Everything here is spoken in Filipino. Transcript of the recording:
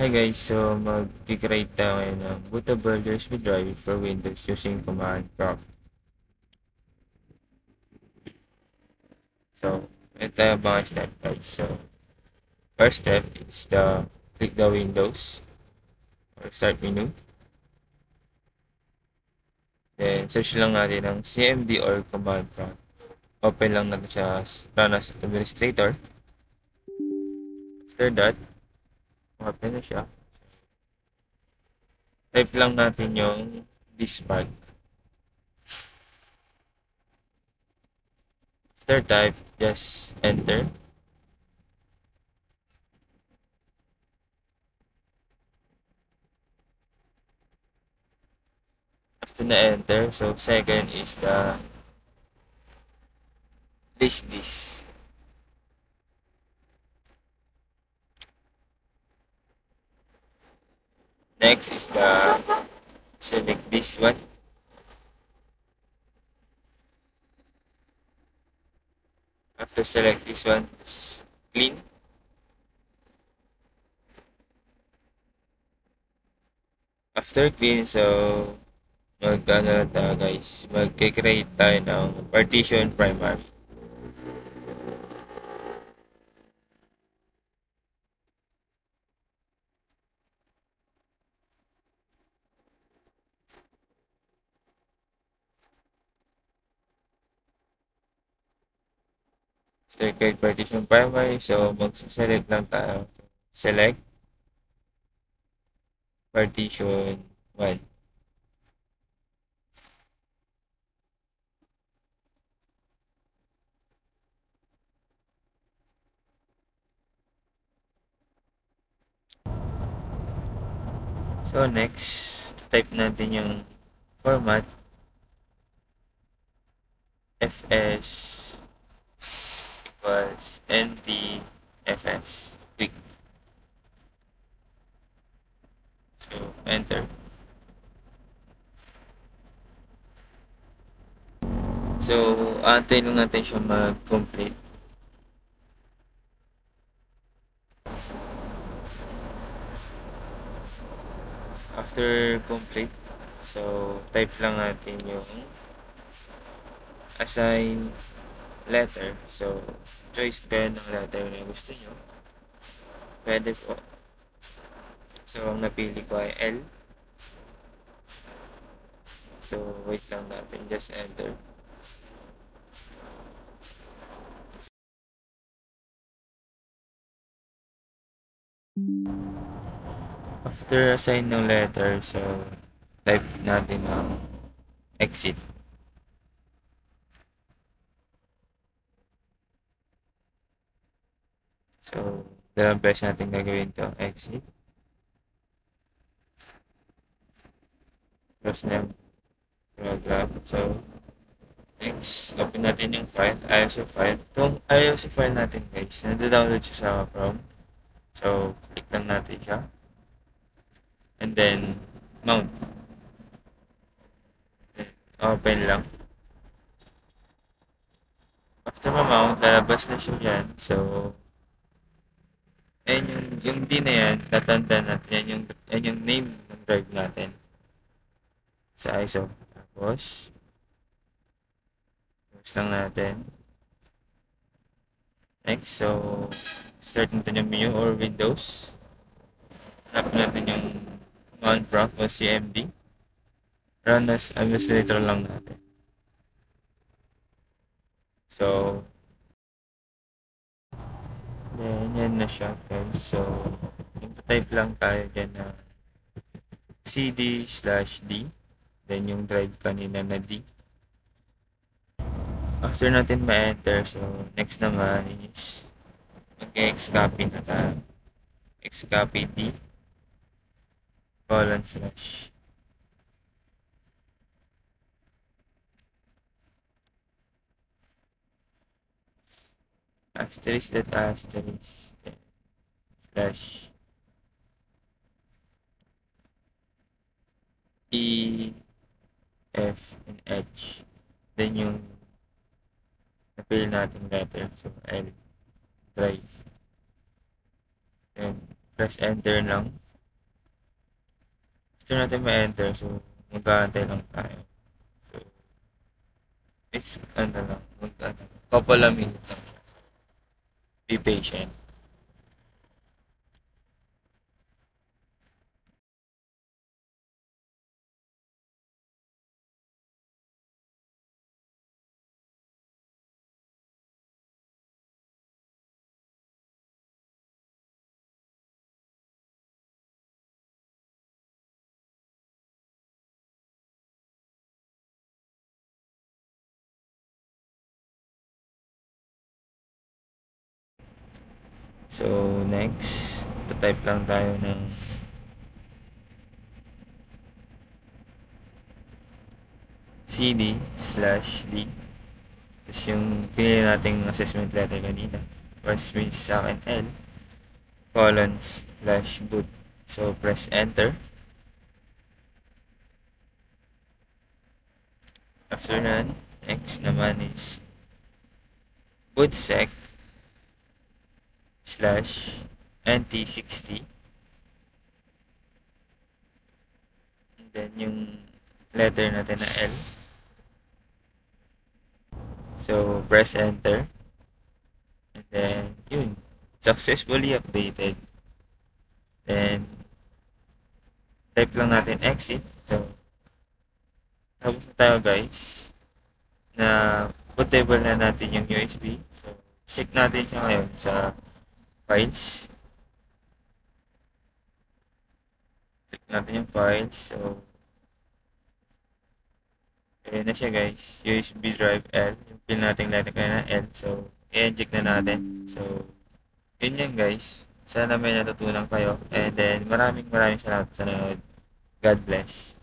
Hi guys, so mag-create tayo ngayon ng bootable USB drive for Windows using command prompt. So, ito yung mga step guys. So, first step is click the Windows or start menu. Then, search lang natin ng CMD or command prompt. Open lang natin siya run as administrator. After that, open na siya. Type lang natin yung diskpad. After type, just enter. After na enter, so second is the list this. Next is the select this one. After select this one, just clean. After clean, so mag-ano lang tayo guys, mag-create tayo ng partition primary. After create partition primary, so mag-select lang tayo. Select partition 1. So next, type natin yung format fs equals ntfs quick. So enter. So antayin lang natin siya mag-complete. After complete, so type lang natin yung assign letter. So choice kayo ng letter na gusto nyo. Pwede po. So ang napili ko ay L. So wait lang natin, just enter. After assign ng letter, so type natin ng exit. So, dalawang beses natin gagawin to, exit. Close na yung program. So, next, open natin yung file, ISO file. Itong ISO file natin guys, nadadownload siya sa Chrome. So, click lang natin siya. And then, mount. Open lang. After ma-mount, lalabas na siya yan. So, ayan yung D na yan, tatanda natin. Yan yung name ng drive natin sa ISO. Tapos, close lang natin. Next, so, start natin yung menu or Windows. Hanap natin yung command prompt o CMD. Run as administrator lang natin. So, then, yan na siya. Okay. So, type lang tayo dyan na cd/d. Then, yung drive kanina na D. After natin ma-enter, so, next naman is mag-excopy na tayo. Excopy D :/ asterisk that asterisk slash E, F, and H. Then yung napili natin letter. So, L, drive. Then, press enter lang. After natin ma-enter, so mag-aantay lang tayo. So, it's ano lang, couple of minutes lang siya. Be patient. So, next, type lang tayo ng CD/D. Tapos yung pinili nating assessment letter kanina was means sa akin L :/boot. So, press enter. After nun, next naman is bootSec/NT60. And then yung letter natin na L. So, press enter. And then, yun. Successfully updated. Then, type lang natin exit. So, tapos na tayo guys. Na bootable na natin yung USB. So, check natin siya ngayon sa files. Check natin yung files. So, ayan na siya guys. USB drive L. Yung pin natin letter kaya na L. So, i-inject na natin. So, yun yan guys. Sana may natutunan kayo. And then, maraming salamat sa nanonood. God bless.